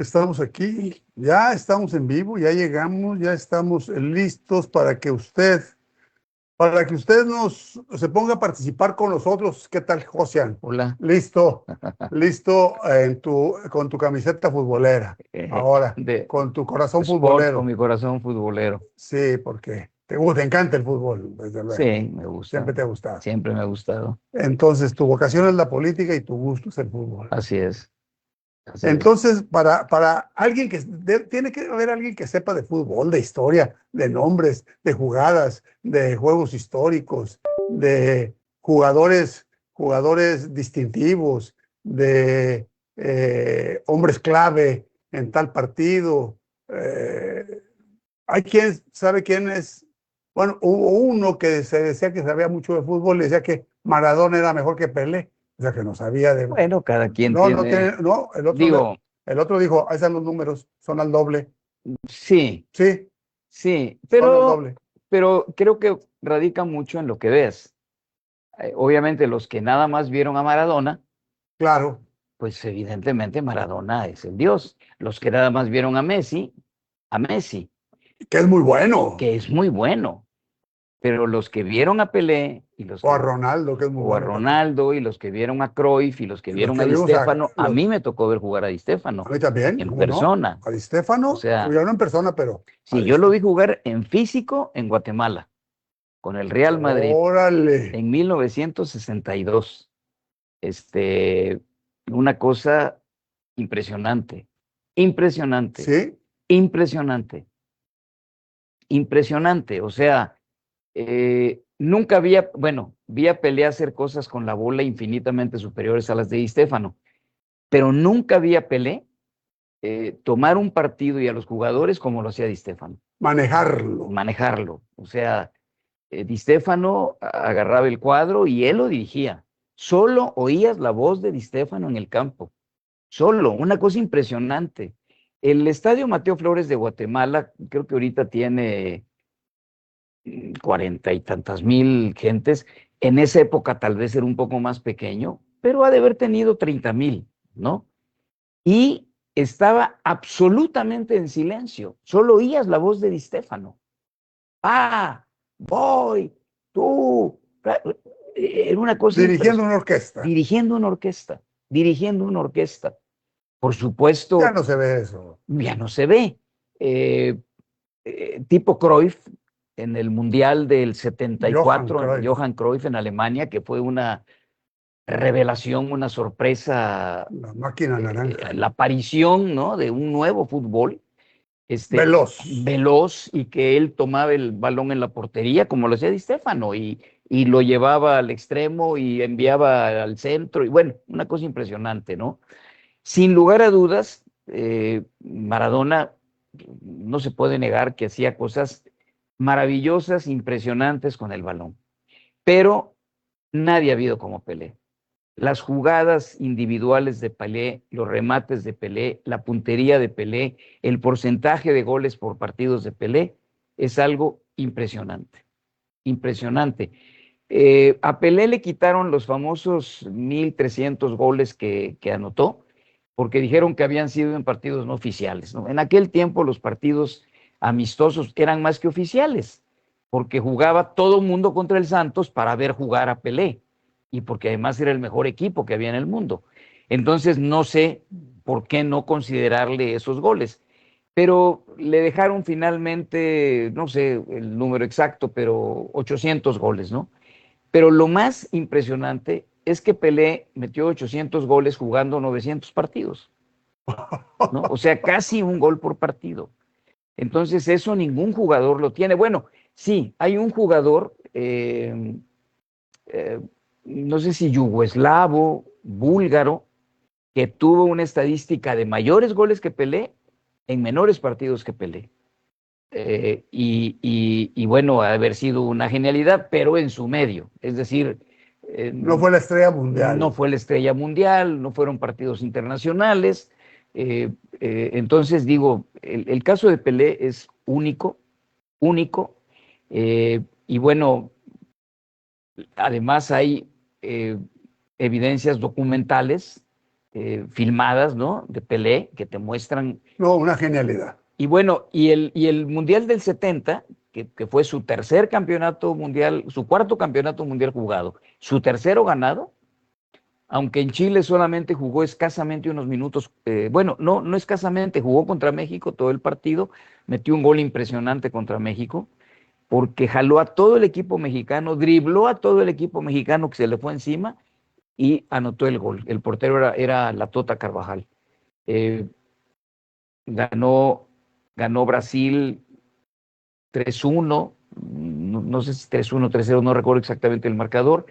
Estamos aquí, ya estamos en vivo, ya llegamos, ya estamos listos para que usted se ponga a participar con nosotros. ¿Qué tal, Josian? Hola. Listo, listo con tu camiseta futbolera. Ahora, De con tu corazón Sport con futbolero. mi corazón futbolero. Sí, porque te encanta el fútbol, desde Sí, luego. me gusta. Siempre te ha gustado. Siempre me ha gustado. Entonces, tu vocación es la política y tu gusto es el fútbol. Así es. Así es. Entonces, para alguien tiene que haber alguien que sepa de fútbol, de historia, de nombres, de jugadas, de juegos históricos, de jugadores distintivos, de hombres clave en tal partido. Eh, Hay quien sabe quién es. Bueno, hubo uno que se decía que sabía mucho de fútbol y decía que Maradona era mejor que Pelé, o sea que no sabía de. Bueno, cada quien No, no tiene, tiene, no, digo, el otro dijo, ahí están los números, son al doble. sí, Sí, sí, son al doble. pero creo que radica mucho en lo que ves. Obviamente los que nada más vieron a Maradona, Claro, pues evidentemente Maradona es el Dios. Los que nada más vieron a Messi, que es muy bueno. que es muy bueno. Pero los que vieron a Pelé y los O a que Ronaldo, que es muy o a bueno también. Ronaldo y los que vieron a Cruyff y los que Y los vieron que a Di vimos Stéfano, a mí me tocó ver jugar a Di a Stéfano mí también, en ¿cómo no? persona. A Di O Stéfano, sea, yo no en persona, pero a sí, Di yo lo Stéfano. vi jugar en físico en Guatemala con el Real Madrid Órale, en 1962. Este, una cosa impresionante, impresionante, ¿sí? impresionante, impresionante. O sea, nunca había, bueno, vi a Pelé hacer cosas con la bola infinitamente superiores a las de Di Stéfano, pero nunca vi a Pelé tomar un partido y a los jugadores como lo hacía Di Stéfano, Manejarlo. manejarlo. O sea, Di Stéfano agarraba el cuadro y él lo dirigía. Solo oías la voz de Di Stéfano en el campo. Solo, una cosa impresionante. El Estadio Mateo Flores de Guatemala, creo que ahorita tiene 40 y tantas mil gentes. En esa época tal vez era un poco más pequeño, pero ha de haber tenido 30,000, ¿no? Y estaba absolutamente en silencio. Solo oías la voz de Di Stéfano. Ah, voy, tú. Era una cosa Dirigiendo una orquesta. dirigiendo una orquesta, dirigiendo una orquesta. Por Ya supuesto, no se ve eso. ya no se ve. Eh, Tipo Cruyff en el Mundial del Johan 74, Cruyff, Johan Cruyff en Alemania, que fue una revelación, una sorpresa, la máquina naranja. la aparición, ¿no?, de un nuevo fútbol, Veloz. veloz, y que él tomaba el balón en la portería, como lo hacía Di Stéfano, y lo llevaba al extremo y enviaba al centro, y bueno, una cosa impresionante, ¿no? Sin lugar a dudas, Maradona no se puede negar que hacía cosas maravillosas, impresionantes con el balón, pero nadie ha habido como Pelé. Las jugadas individuales de Pelé, los remates de Pelé, la puntería de Pelé, el porcentaje de goles por partidos de Pelé, es algo impresionante, impresionante. A Pelé le quitaron los famosos 1,300 goles que anotó, porque dijeron que habían sido en partidos no oficiales, ¿no? En aquel tiempo los partidos amistosos eran más que oficiales, porque jugaba todo el mundo contra el Santos para ver jugar a Pelé, y porque además era el mejor equipo que había en el mundo. Entonces no sé por qué no considerarle esos goles, pero le dejaron finalmente, no sé el número exacto, pero 800 goles, ¿no? Pero lo más impresionante es que Pelé metió 800 goles jugando 900 partidos, ¿no? O sea, casi un gol por partido. Entonces, eso ningún jugador lo tiene. Bueno, sí, hay un jugador, eh, no sé si yugoslavo, búlgaro, que tuvo una estadística de mayores goles que Pelé en menores partidos que Pelé. Y bueno, ha haber sido una genialidad, pero en su medio. Es decir, No fue la estrella no mundial. fue la estrella mundial, no fueron partidos internacionales. Entonces digo, el caso de Pelé es único, único. Y bueno, además hay evidencias documentales filmadas, ¿no? De Pelé, que te muestran. No, una genialidad. Y bueno, y el Mundial del 70, que fue su tercer campeonato mundial, su cuarto campeonato mundial jugado, su tercero ganado, aunque en Chile solamente jugó escasamente unos minutos, bueno, no escasamente, jugó contra México todo el partido, metió un gol impresionante contra México, porque jaló a todo el equipo mexicano, dribló a todo el equipo mexicano que se le fue encima y anotó el gol. El portero era la Tota Carvajal. Eh, ganó Brasil 3-1, no sé si 3-1, 3-0, no recuerdo exactamente el marcador,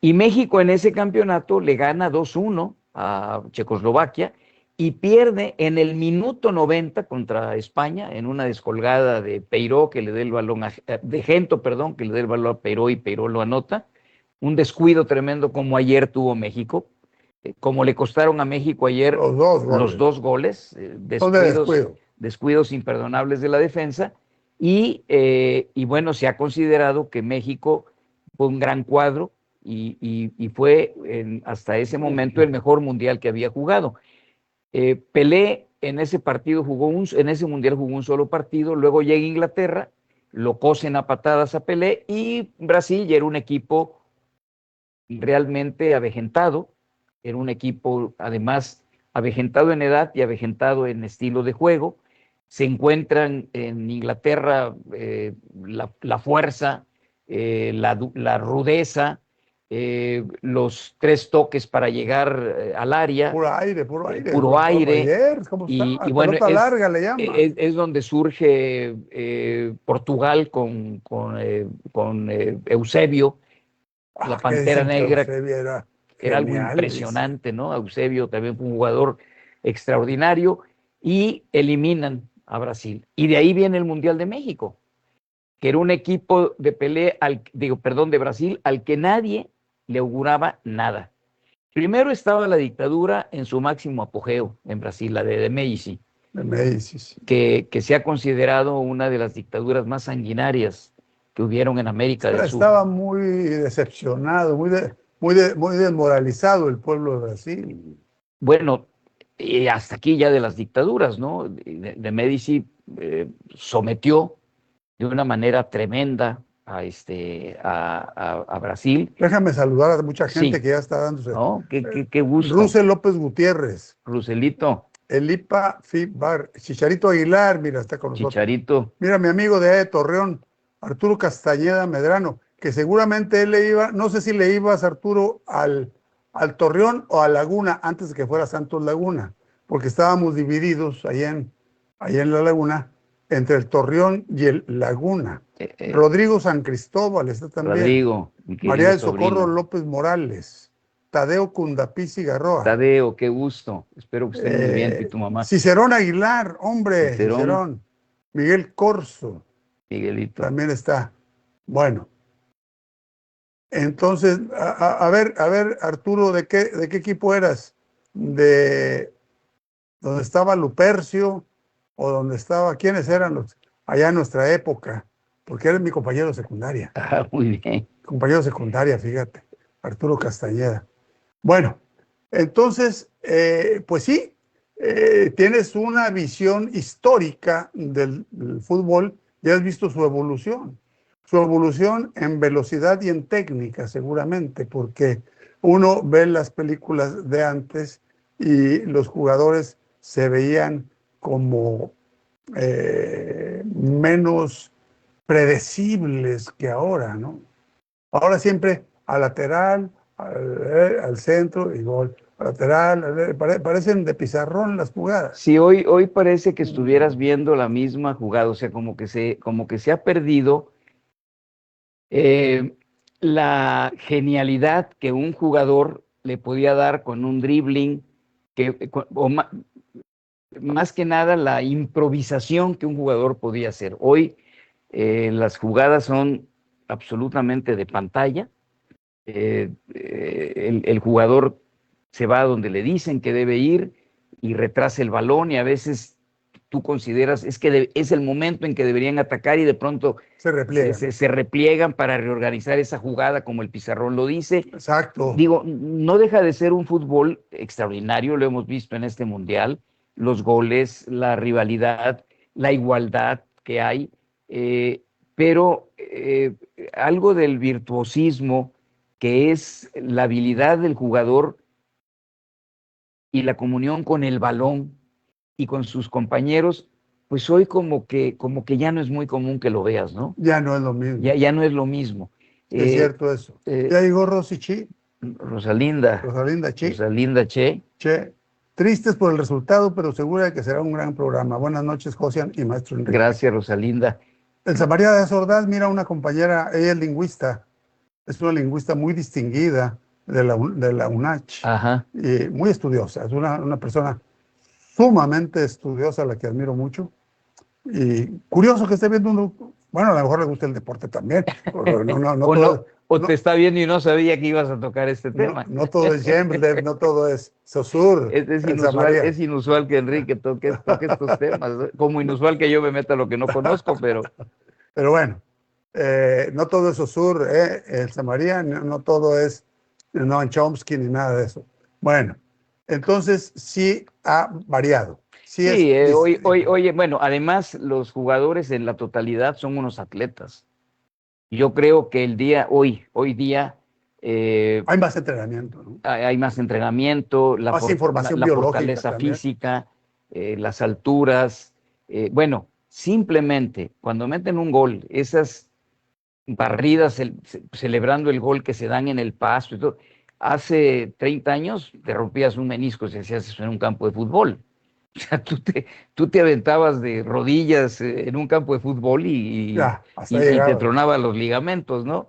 y México en ese campeonato le gana 2-1 a Checoslovaquia y pierde en el minuto 90 contra España en una descolgada de Peiró que le dé el balón de Gento, perdón, que le dé el balón a Peiró y Peiró lo anota. Un descuido tremendo como ayer tuvo México, como le costaron a México ayer los dos goles, descuidos imperdonables de la defensa, y bueno, se ha considerado que México fue un gran cuadro y fue hasta ese momento el mejor mundial que había jugado. Pelé en ese partido en ese mundial jugó un solo partido, luego llega Inglaterra, lo cosen a patadas a Pelé, y Brasil ya era un equipo realmente avejentado, era un equipo además avejentado en edad y avejentado en estilo de juego. Se encuentran en Inglaterra la fuerza, la rudeza, los 3 toques para llegar al área. Puro aire, puro aire. Puro aire. Ayer, ¿cómo está? Y bueno, pelota larga le llama. Es donde surge Portugal con Eusebio, la Pantera Negra. Era algo impresionante, ¿no? Eusebio también fue un jugador extraordinario, y eliminan a Brasil. Y de ahí viene el Mundial de México, que era un equipo de Pelé, de Brasil, al que nadie le auguraba nada. Primero estaba la dictadura en su máximo apogeo en Brasil, la de Médici, que se ha considerado una de las dictaduras más sanguinarias que hubieron en América del Sur. Estaba muy decepcionado, muy desmoralizado el pueblo de Brasil. Bueno, hasta aquí ya de las dictaduras, ¿no? De Médici sometió de una manera tremenda a Brasil. Déjame saludar a mucha gente que ya está dándose. No, qué gusto. Rusel López Gutiérrez. Ruselito. Elipa Fibar. Chicharito Aguilar, mira, está con nosotros. Chicharito. Mira, mi amigo de Torreón, Arturo Castañeda Medrano, que seguramente él le iba, no sé si le ibas, Arturo, al Torreón o a Laguna antes de que fuera Santos Laguna, porque estábamos divididos allá en la Laguna entre el Torreón y el Laguna. Rodrigo San Cristóbal está también. Rodrigo. María del Socorro López Morales. Tadeo Cundapiz y Garroa. Tadeo, qué gusto. Espero que esté muy bien, y tu mamá. Cicerón Aguilar, hombre. Cicerón. Miguel Corso. Miguelito. También está. Bueno. Entonces, a ver, Arturo, ¿de qué equipo eras? ¿De donde estaba Lupercio o donde estaba? ¿Quiénes eran los allá en nuestra época? Porque eres mi compañero de secundaria. Muy bien. Compañero de secundaria, fíjate. Arturo Castañeda. Bueno, entonces, pues sí, tienes una visión histórica del fútbol y has visto su evolución en velocidad y en técnica, seguramente, porque uno ve las películas de antes y los jugadores se veían como menos predecibles que ahora, ¿no? Ahora siempre a lateral, al centro y gol. A lateral, parecen de pizarrón las jugadas. Sí, hoy parece que estuvieras viendo la misma jugada, o sea, como que se ha perdido la genialidad que un jugador le podía dar con un dribbling, más que nada la improvisación que un jugador podía hacer. Hoy las jugadas son absolutamente de pantalla. El jugador se va a donde le dicen que debe ir y retrasa el balón, y a veces tú consideras es que es el momento en que deberían atacar y de pronto Se repliegan. se repliegan para reorganizar esa jugada como el pizarrón lo dice. Exacto. Digo, no deja de ser un fútbol extraordinario, lo hemos visto en este mundial, los goles, la rivalidad, la igualdad que hay, pero algo del virtuosismo que es la habilidad del jugador y la comunión con el balón y con sus compañeros, pues hoy como que ya no es muy común que lo veas, ¿no? Ya no es lo mismo. Ya no es lo mismo. Es cierto eso. Ya llegó Rosy Chi. Rosalinda Chi. Rosalinda Che. Che. Tristes por el resultado, pero segura de que será un gran programa. Buenas noches, Josian y maestro Enrique. Gracias, Rosalinda. Elsa María de Ordaz, mira, una compañera, ella es lingüista, es una lingüista muy distinguida de la UNACH. Ajá. Y muy estudiosa, es una persona sumamente estudiosa, a la que admiro mucho. Y curioso que esté viendo uno, bueno, a lo mejor le gusta el deporte también. O te está viendo y no sabía que ibas a tocar este tema. No todo es Jemble, no todo es Saussure. Es inusual que Enrique toque estos temas, ¿no? Como inusual que yo me meta a lo que no conozco, pero... Pero bueno, no todo es Saussure, Elsa María, no todo es Noam Chomsky ni nada de eso. Bueno, entonces sí ha variado. Sí, oye, bueno, además los jugadores en la totalidad son unos atletas. Yo creo que hoy día... hay más entrenamiento, ¿no? Hay más entrenamiento, más información la biológica fortaleza también. física, las alturas. Bueno, simplemente cuando meten un gol, esas barridas celebrando el gol que se dan en el pasto y todo, hace 30 años te rompías un menisco si hacías eso en un campo de fútbol. O sea, tú te aventabas de rodillas en un campo de fútbol y te tronaban los ligamentos, ¿no?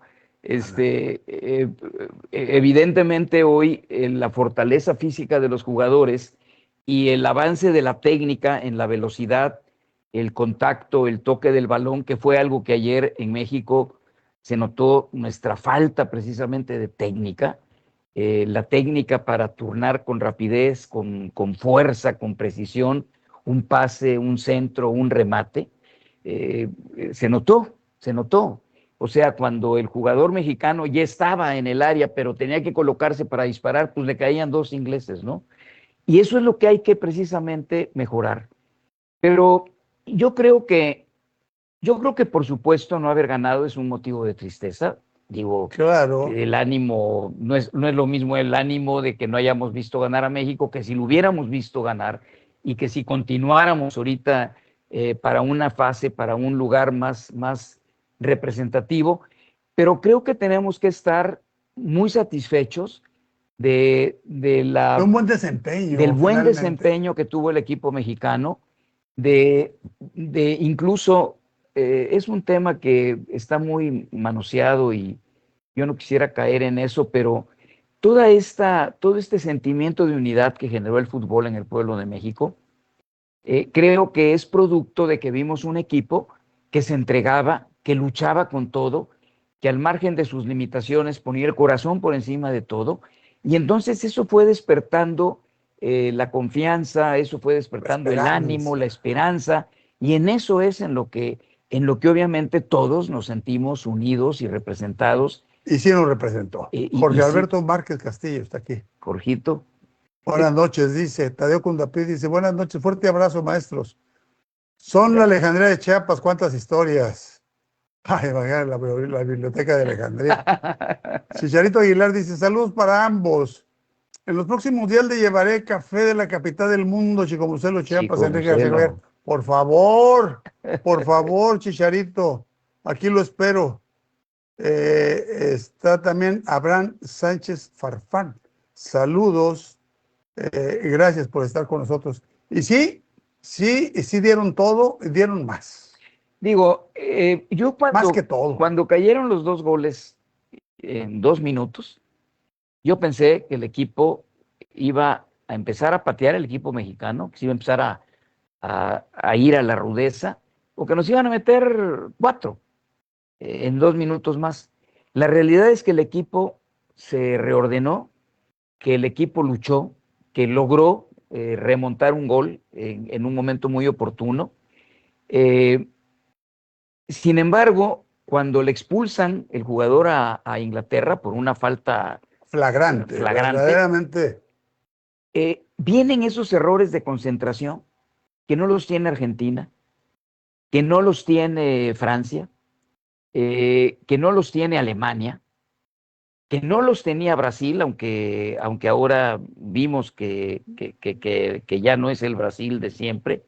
Evidentemente hoy la fortaleza física de los jugadores y el avance de la técnica en la velocidad, el contacto, el toque del balón, que fue algo que ayer en México se notó nuestra falta precisamente de técnica. La técnica para turnar con rapidez, con fuerza, con precisión, un pase, un centro, un remate, se notó. O sea, cuando el jugador mexicano ya estaba en el área, pero tenía que colocarse para disparar, pues le caían dos ingleses, ¿no? Y eso es lo que hay que precisamente mejorar. Pero yo creo que por supuesto no haber ganado es un motivo de tristeza. Digo, claro. El ánimo, no es lo mismo el ánimo de que no hayamos visto ganar a México que si lo hubiéramos visto ganar y que si continuáramos ahorita para una fase, para un lugar más representativo, pero creo que tenemos que estar muy satisfechos de un buen desempeño, del buen desempeño que tuvo el equipo mexicano, de incluso es un tema que está muy manoseado y yo no quisiera caer en eso, pero todo este sentimiento de unidad que generó el fútbol en el pueblo de México, creo que es producto de que vimos un equipo que se entregaba, que luchaba con todo, que al margen de sus limitaciones ponía el corazón por encima de todo, y entonces eso fue despertando la confianza, eso fue despertando el ánimo, la esperanza, y en eso es en lo que obviamente todos nos sentimos unidos y representados. Y sí nos representó. Jorge Alberto Márquez Castillo está aquí. Jorgito. Buenas noches, dice Tadeo Cundapí, dice, buenas noches, fuerte abrazo, maestros. Son la Alejandría de Chiapas, ¿cuántas historias? Ay, la biblioteca de Alejandría. Chicharito Aguilar dice, saludos para ambos. En los próximos días le llevaré café de la capital del mundo, Chicomucelo, Chiapas, Enrique García. Por favor, Chicharito, aquí lo espero. Está también Abraham Sánchez Farfán. Saludos. Gracias por estar con nosotros. Y sí dieron todo, dieron más. Digo, yo más que todo. Cuando cayeron los dos goles en 2 minutos, yo pensé que el equipo iba a empezar a patear, el equipo mexicano, que se iba a empezar a ir a la rudeza, o que nos iban a meter 4 en 2 minutos más. La realidad es que el equipo se reordenó, que el equipo luchó, que logró remontar un gol en un momento muy oportuno. Sin embargo, cuando le expulsan el jugador a Inglaterra por una falta Flagrante, verdaderamente. Vienen esos errores de concentración que no los tiene Argentina, que no los tiene Francia, que no los tiene Alemania, que no los tenía Brasil, aunque ahora vimos que ya no es el Brasil de siempre,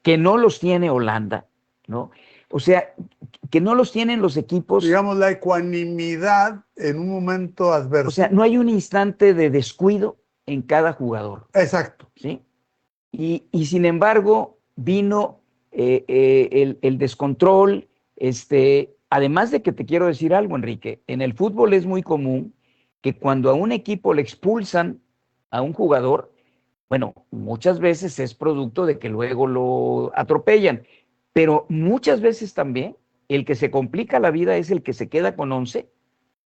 que no los tiene Holanda, ¿no? O sea, que no los tienen los equipos. Digamos, la ecuanimidad en un momento adverso. O sea, no hay un instante de descuido en cada jugador. Exacto. ¿Sí? Y sin embargo, vino el descontrol. Además de que te quiero decir algo, Enrique, en el fútbol es muy común que cuando a un equipo le expulsan a un jugador, bueno, muchas veces es producto de que luego lo atropellan, pero muchas veces también el que se complica la vida es el que se queda con 11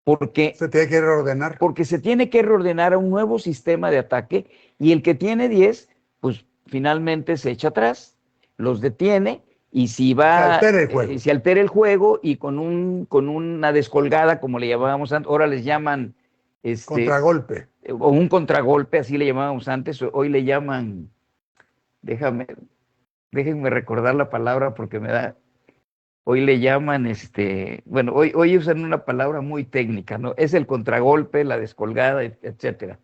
porque se tiene que reordenar. Porque se tiene que reordenar a un nuevo sistema de ataque y el que tiene 10, pues finalmente se echa atrás, los detiene y si va, se altera el juego y con una descolgada, como le llamábamos antes, ahora les llaman contragolpe. O un contragolpe, así le llamábamos antes, hoy le llaman, déjenme recordar la palabra porque me da. Hoy le llaman, bueno, hoy usan una palabra muy técnica, ¿no? Es el contragolpe, la descolgada, etcétera.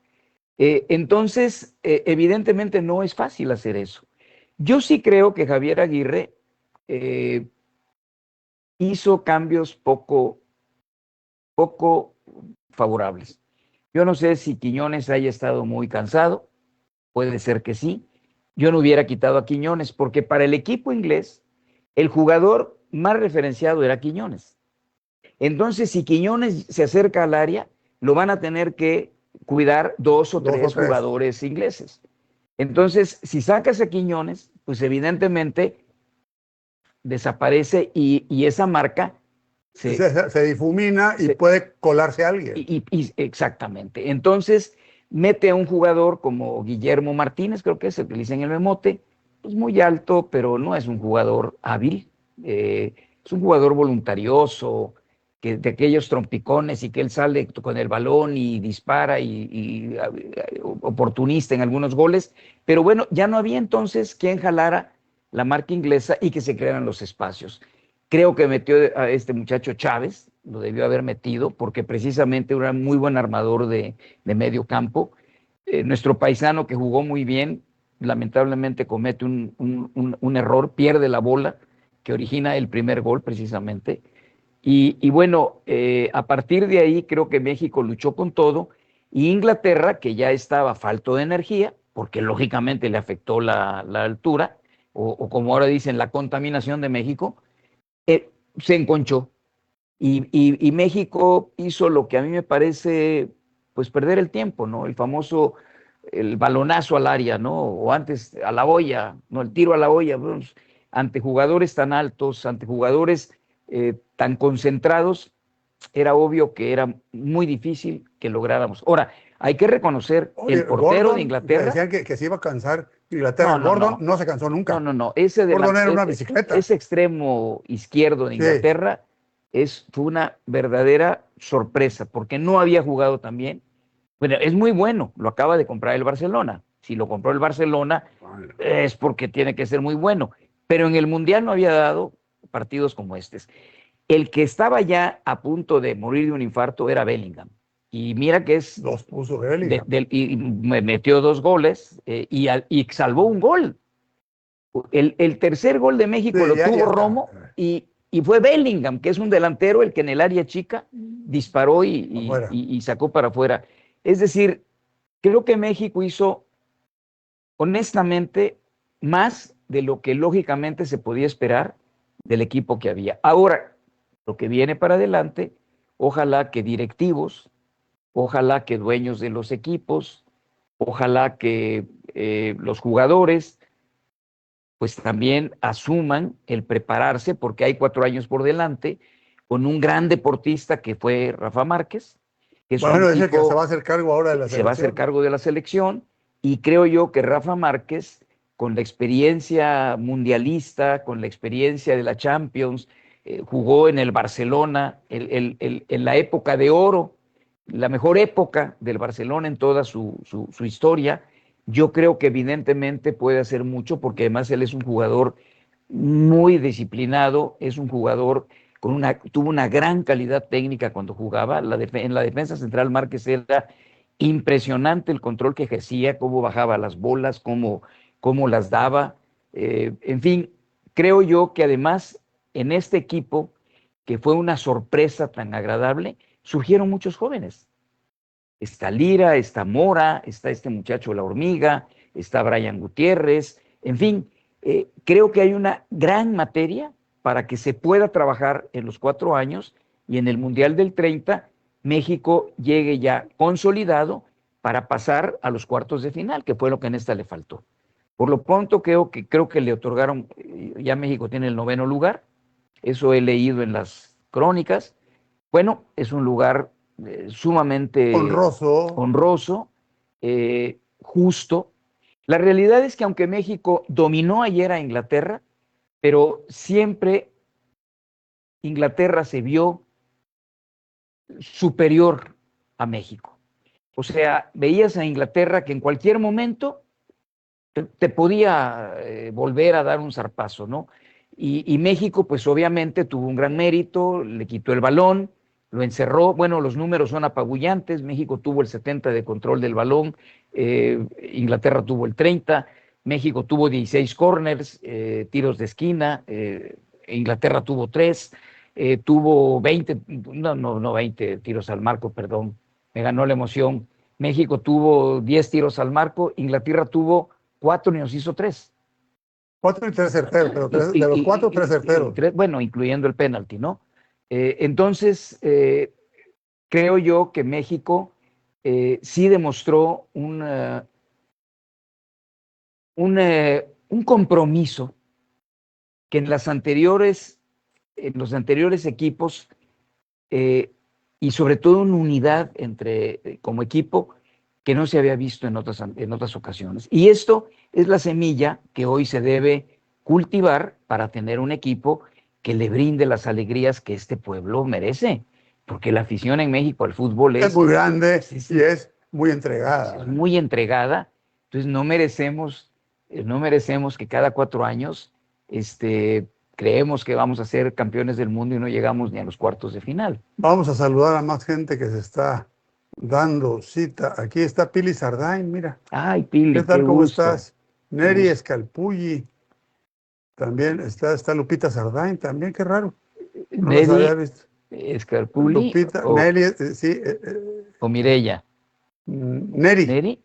Entonces, evidentemente no es fácil hacer eso. Yo sí creo que Javier Aguirre hizo cambios poco favorables. Yo no sé si Quiñones haya estado muy cansado, puede ser que sí. Yo no hubiera quitado a Quiñones, porque para el equipo inglés, el jugador más referenciado era Quiñones. Entonces, si Quiñones se acerca al área, lo van a tener que cuidar dos o tres jugadores ingleses. Entonces, si sacas a Quiñones, pues evidentemente desaparece y esa marca se difumina y puede colarse a alguien. Exactamente. Entonces, mete a un jugador como Guillermo Martínez, creo que es el que le dicen el memote, pues muy alto, pero no es un jugador hábil, es un jugador voluntarioso, de aquellos trompicones y que él sale con el balón y dispara y oportunista en algunos goles, pero bueno, ya no había entonces quien jalara la marca inglesa y que se crearan los espacios. Creo que metió a este muchacho Chávez, lo debió haber metido, porque precisamente era un muy buen armador de medio campo. Nuestro paisano que jugó muy bien, lamentablemente comete un error, pierde la bola que origina el primer gol precisamente. Y bueno, a partir de ahí creo que México luchó con todo y Inglaterra, que ya estaba falto de energía, porque lógicamente le afectó la altura, o como ahora dicen, la contaminación de México, se enconchó. Y México hizo lo que a mí me parece, pues perder el tiempo, ¿no? El balonazo al área, ¿no? O antes a la olla, ¿no? El tiro a la olla, pues, ante jugadores tan altos, ante jugadores tan concentrados, era obvio que era muy difícil que lográramos. Ahora, hay que reconocer, el portero Gordon, de Inglaterra. Decían que se iba a cansar Inglaterra. Gordon no se cansó nunca. No. Gordon era una bicicleta. Ese extremo izquierdo de Inglaterra fue una verdadera sorpresa, porque no había jugado tan bien. Bueno, es muy bueno, lo acaba de comprar el Barcelona. Si lo compró el Barcelona, es porque tiene que ser muy bueno. Pero en el Mundial no había dado partidos como estos. El que estaba ya a punto de morir de un infarto era Bellingham. Y mira que es. Los puso Bellingham. Y metió 2 goles y salvó un gol. El tercer gol de México lo tuvo Romo y fue Bellingham, que es un delantero, el que en el área chica disparó y sacó para afuera. Es decir, creo que México hizo, honestamente, más de lo que lógicamente se podía esperar del equipo que había. Ahora, lo que viene para adelante, ojalá que directivos, ojalá que dueños de los equipos, ojalá que los jugadores, pues también asuman el prepararse, porque hay 4 años por delante, con un gran deportista que fue Rafa Márquez. Que es bueno, es el que se va a hacer cargo ahora de la selección. Se va a hacer cargo de la selección, Y creo yo que Rafa Márquez, con la experiencia mundialista, con la experiencia de la Champions, jugó en el Barcelona, en la época de oro, la mejor época del Barcelona en toda su historia. Yo creo que evidentemente puede hacer mucho porque además él es un jugador muy disciplinado, es un jugador tuvo una gran calidad técnica cuando jugaba. En la defensa central Márquez era impresionante el control que ejercía, cómo bajaba las bolas, cómo las daba. En fin, creo yo que además en este equipo, que fue una sorpresa tan agradable, surgieron muchos jóvenes. Está Lira, está Mora, está este muchacho La Hormiga, está Brian Gutiérrez, en fin, creo que hay una gran materia para que se pueda trabajar en los 4 años y en el Mundial del 30 México llegue ya consolidado para pasar a los cuartos de final, que fue lo que en esta le faltó. Por lo pronto creo que le otorgaron, ya México tiene el 9º lugar, eso he leído en las crónicas. Bueno, es un lugar sumamente honroso, justo. La realidad es que aunque México dominó ayer a Inglaterra, pero siempre Inglaterra se vio superior a México. O sea, veías a Inglaterra que en cualquier momento te podía volver a dar un zarpazo, ¿no? Y México, pues obviamente tuvo un gran mérito, le quitó el balón, lo encerró. Bueno, los números son apabullantes. México tuvo el 70 de control del balón, Inglaterra tuvo el 30, México tuvo 16 corners, tiros de esquina, Inglaterra tuvo 3, tuvo 20, no 20 tiros al marco, perdón, me ganó la emoción. México tuvo 10 tiros al marco, Inglaterra tuvo 4 y nos hizo 3. 4 y 3 certeros, pero de los 4, 3 certeros. Bueno, incluyendo el penalti, ¿no? Entonces, creo yo que México sí demostró un compromiso que en los anteriores equipos, y sobre todo una unidad como equipo que no se había visto en otras ocasiones. Y esto es la semilla que hoy se debe cultivar para tener un equipo que le brinde las alegrías que este pueblo merece, porque la afición en México al fútbol es muy grande y es muy entregada. Es muy entregada, entonces no merecemos que cada 4 años creemos que vamos a ser campeones del mundo y no llegamos ni a los cuartos de final. Vamos a saludar a más gente que se está dando cita. Aquí está Pili Sardain, mira. Ay, Pili, ¿qué tal? ¿Cómo gusto. estás? Neri Escalpulli. También está Lupita Sardain, también, qué raro. No las había visto. Escarpulli. Lupita, Neri, sí. O Mireya. Neri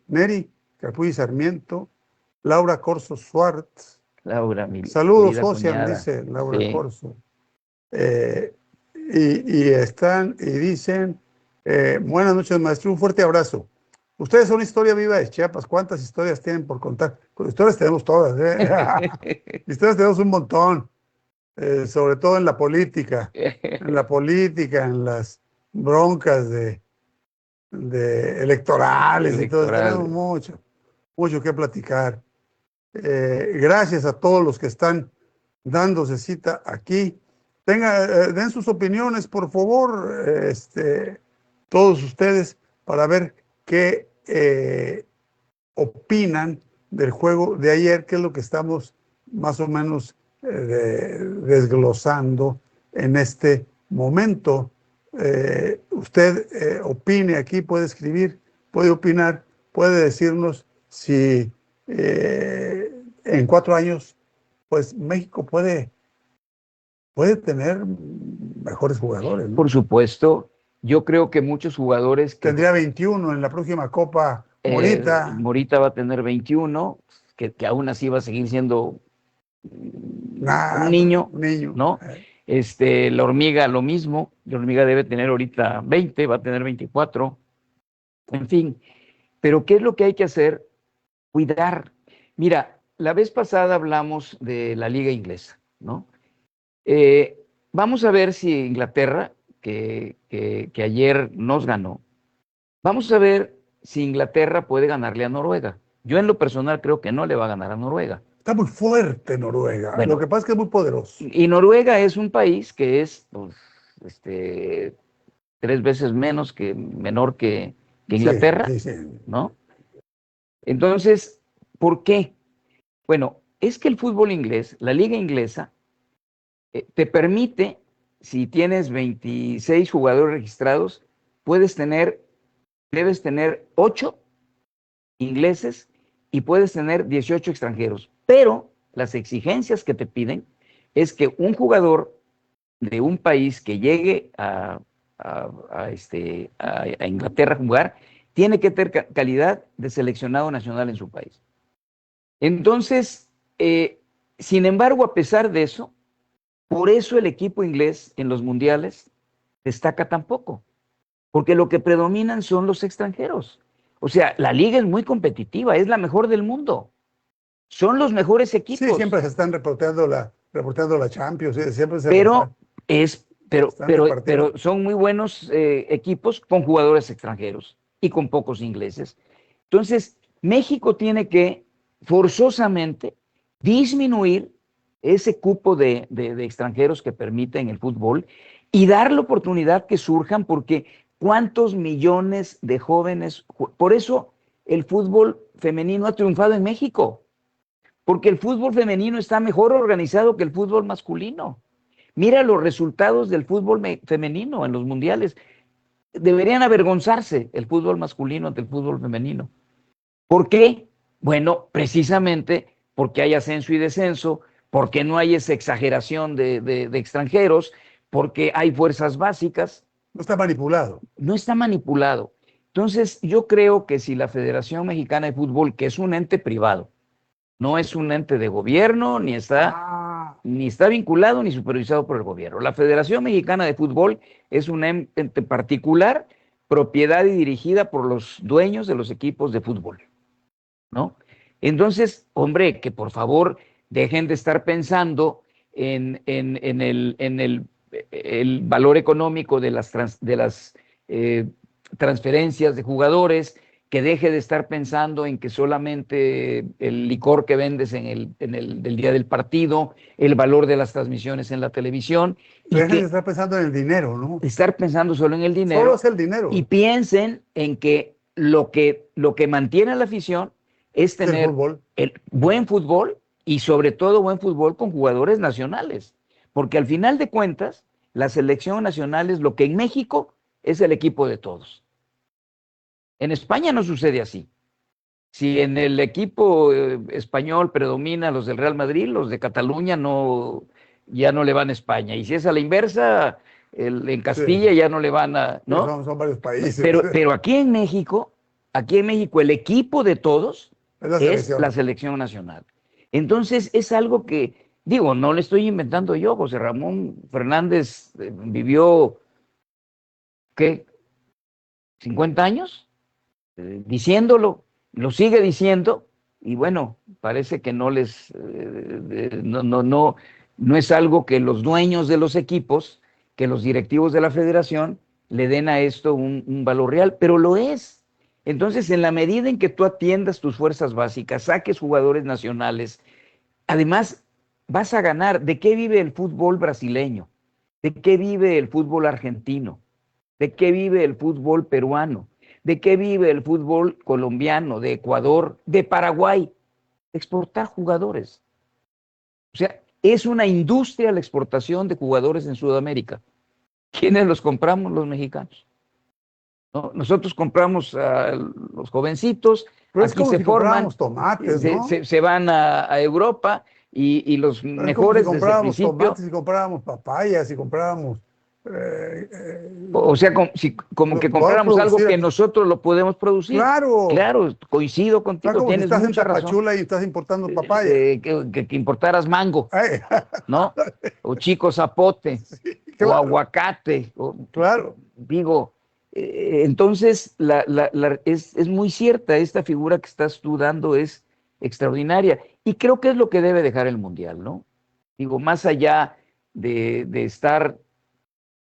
Escarpulli Sarmiento. Laura Corso Suárez. Laura, saludos, Ocean, dice Laura Corso. Y dicen, buenas noches, maestro, un fuerte abrazo. Ustedes son historia viva de Chiapas. ¿Cuántas historias tienen por contar? Pues historias tenemos todas, historias tenemos un montón, sobre todo en la política, en las broncas electorales y todo. Tenemos mucho que platicar. Gracias a todos los que están dándose cita aquí. Den sus opiniones, por favor, todos ustedes, para ver qué opinan del juego de ayer, que es lo que estamos más o menos desglosando en este momento. Usted opine aquí, puede escribir, puede opinar, puede decirnos si en 4 años, pues México puede tener mejores jugadores, ¿no? Por supuesto, yo creo que muchos jugadores... Tendría 21 en la próxima Copa Morita. Morita va a tener 21, que aún así va a seguir siendo un niño, ¿no? La Hormiga lo mismo, la Hormiga debe tener ahorita 20, va a tener 24, en fin. Pero ¿qué es lo que hay que hacer? Cuidar. Mira, la vez pasada hablamos de la liga inglesa, ¿no? Vamos a ver si Inglaterra, que ayer nos ganó, vamos a ver si Inglaterra puede ganarle a Noruega. Yo en lo personal creo que no le va a ganar a Noruega. Está muy fuerte Noruega. Bueno, Lo que pasa es que es muy poderoso. y Noruega es un país que es pues, 3 veces menor que Sí, Inglaterra, sí, sí. ¿no? Entonces, ¿por qué? Bueno, es que el fútbol inglés, la liga inglesa, te permite, si tienes 26 jugadores registrados, debes tener 8 ingleses y puedes tener 18 extranjeros. Pero las exigencias que te piden es que un jugador de un país que llegue a Inglaterra a jugar tiene que tener calidad de seleccionado nacional en su país. Entonces, sin embargo, a pesar de eso, por eso el equipo inglés en los mundiales destaca tan poco, porque lo que predominan son los extranjeros. O sea, la liga es muy competitiva, es la mejor del mundo. Son los mejores Sí, equipos, siempre se están reporteando la Champions, siempre pero están repartiendo. son muy buenos equipos con jugadores extranjeros y con pocos ingleses. Entonces, México tiene que forzosamente disminuir ese cupo de extranjeros que permiten el fútbol y dar la oportunidad que surjan, porque cuántos millones de jóvenes, por eso el fútbol femenino ha triunfado en México, porque el fútbol femenino está mejor organizado que el fútbol masculino. Mira los resultados del fútbol femenino en los mundiales. Deberían avergonzarse el fútbol masculino ante el fútbol femenino. ¿Por qué? Bueno, precisamente porque hay ascenso y descenso, porque no hay esa exageración de extranjeros, porque hay fuerzas básicas. No está manipulado. No está manipulado. Entonces, yo creo que si la Federación Mexicana de Fútbol, que es un ente privado, no es un ente de gobierno, ni está vinculado ni supervisado por el gobierno. La Federación Mexicana de Fútbol es un ente particular, propiedad y dirigida por los dueños de los equipos de fútbol, ¿no? Entonces, hombre, que por favor dejen de estar pensando en el valor económico de las transferencias de jugadores, que deje de estar pensando en que solamente el licor que vendes del día del partido, el valor de las transmisiones en la televisión, y Dejen de que estar pensando en el dinero, ¿no? estar pensando solo en el Solo dinero es el dinero. y piensen en que lo que mantiene a la afición es Es el tener fútbol. el buen fútbol y sobre todo buen fútbol con jugadores nacionales. Porque al final de cuentas, la selección nacional es lo que en México es el equipo de todos. En España no sucede así. Si en el equipo español predomina los del Real Madrid, los de Cataluña ya no le van a España. Y si es a la inversa, en Castilla Sí. ya no le van a, Sí, ¿no? son varios países. Pero aquí en México, el equipo de todos Es la es la selección. selección nacional. Entonces es algo que, digo, no le estoy inventando yo. José Ramón Fernández vivió, ¿qué? 50 años diciéndolo, lo sigue diciendo, y bueno, parece que no es algo que los dueños de los equipos, que los directivos de la federación le den a esto un valor real, pero lo es. Entonces, en la medida en que tú atiendas tus fuerzas básicas, saques jugadores nacionales, además vas a ganar. ¿De qué vive el fútbol brasileño? ¿De qué vive el fútbol argentino? ¿De qué vive el fútbol peruano? ¿De qué vive el fútbol colombiano, de Ecuador, de Paraguay? Exportar jugadores. O sea, es una industria la exportación de jugadores en Sudamérica. ¿Quiénes los compramos? Los mexicanos, ¿no? Nosotros compramos a los jovencitos, Pero es aquí como se si forman, compráramos tomates, ¿no? se van a Europa y los Pero es como si mejores desde el compráramos principio. tomates, si compráramos papayas, si compráramos... O sea, como que Podemos compráramos algo producir que aquí. nosotros lo podemos producir. Claro. Claro, coincido Está contigo, como si tienes estás en mucha razón. Tapachula y estás importando papaya. Que importaras mango, Ay, ¿no? O chico zapote, sí, o claro, aguacate. claro. Digo, entonces es muy cierta esta figura que estás tú dando, es extraordinaria. Y creo que es lo que debe dejar el Mundial, ¿no? Digo, más allá de estar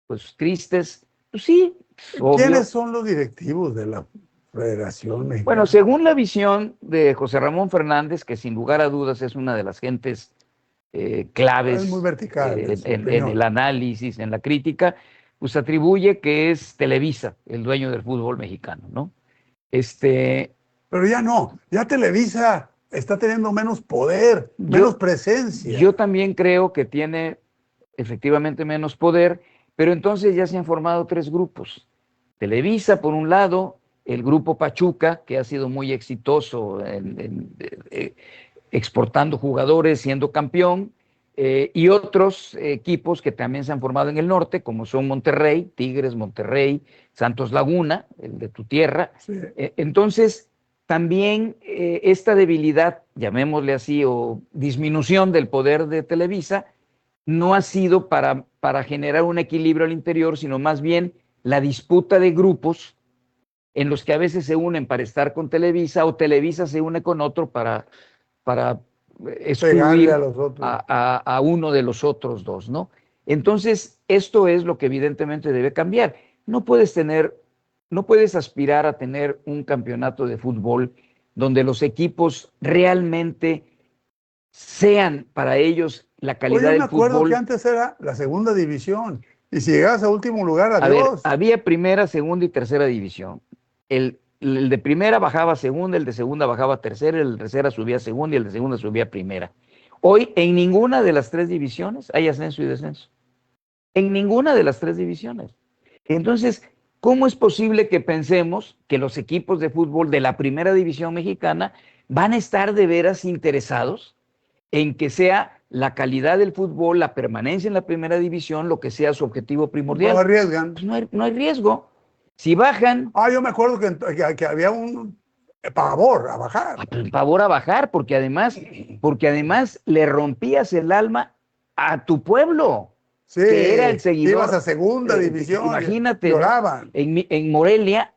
pues tristes, pues sí, ¿Quiénes obvio. son los directivos de la Federación Mexicana. Bueno, según la visión de José Ramón Fernández, que sin lugar a dudas es una de las gentes claves Es muy vertical en su en opinión. el análisis, en la crítica, pues atribuye que es Televisa el dueño del fútbol mexicano, ¿no? Pero ya no, ya Televisa está teniendo menos poder, menos presencia. Yo también creo que tiene efectivamente menos poder, pero entonces ya se han formado tres grupos. Televisa, por un lado, el grupo Pachuca, que ha sido muy exitoso exportando jugadores, siendo campeón, y otros equipos que también se han formado en el norte, como son Monterrey, Tigres, Monterrey, Santos Laguna, el de tu tierra. Sí. Entonces, también esta debilidad, llamémosle así, o disminución del poder de Televisa, no ha sido para generar un equilibrio al interior, sino más bien la disputa de grupos en los que a veces se unen para estar con Televisa o Televisa se une con otro para excluir a los otros. A uno de los otros dos, ¿no? Entonces, esto es lo que evidentemente debe cambiar. No puedes aspirar a tener un campeonato de fútbol donde los equipos realmente sean para ellos la calidad del fútbol. Yo me acuerdo que antes era la segunda división y si llegabas a último lugar, adiós. A ver, había primera, segunda y tercera división. El de primera bajaba a segunda, el de segunda bajaba a tercera, el de tercera subía a segunda y el de segunda subía a primera. Hoy en ninguna de las tres divisiones hay ascenso y descenso. En ninguna de las tres divisiones. Entonces, ¿cómo es posible que pensemos que los equipos de fútbol de la primera división mexicana van a estar de veras interesados en que sea la calidad del fútbol, la permanencia en la primera división, lo que sea su objetivo primordial? No arriesgan. Pues no hay riesgo. Si bajan... yo me acuerdo que había un pavor a bajar. Pavor a bajar, porque además le rompías el alma a tu pueblo, sí, que era el seguidor. Ibas a segunda división, imagínate, lloraban. ¿no? En Morelia,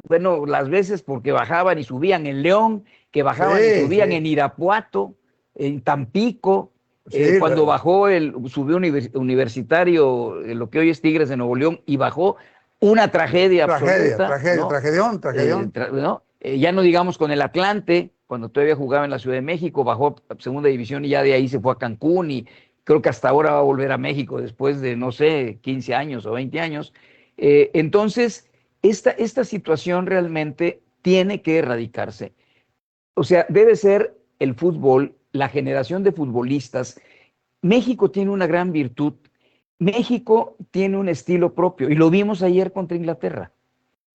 bueno, las veces porque bajaban y subían en León, que bajaban y subían en Irapuato, en Tampico, cuando bajó subió Universitario, lo que hoy es Tigres de Nuevo León, y bajó una tragedia absoluta. Tragedión. ¿No? Ya no digamos con el Atlante, cuando todavía jugaba en la Ciudad de México, bajó a segunda división y ya de ahí se fue a Cancún y creo que hasta ahora va a volver a México después de, no sé, 15 años o 20 años. Entonces, esta situación realmente tiene que erradicarse. O sea, debe ser el fútbol, la generación de futbolistas. México tiene una gran virtud. México tiene un estilo propio y lo vimos ayer contra Inglaterra.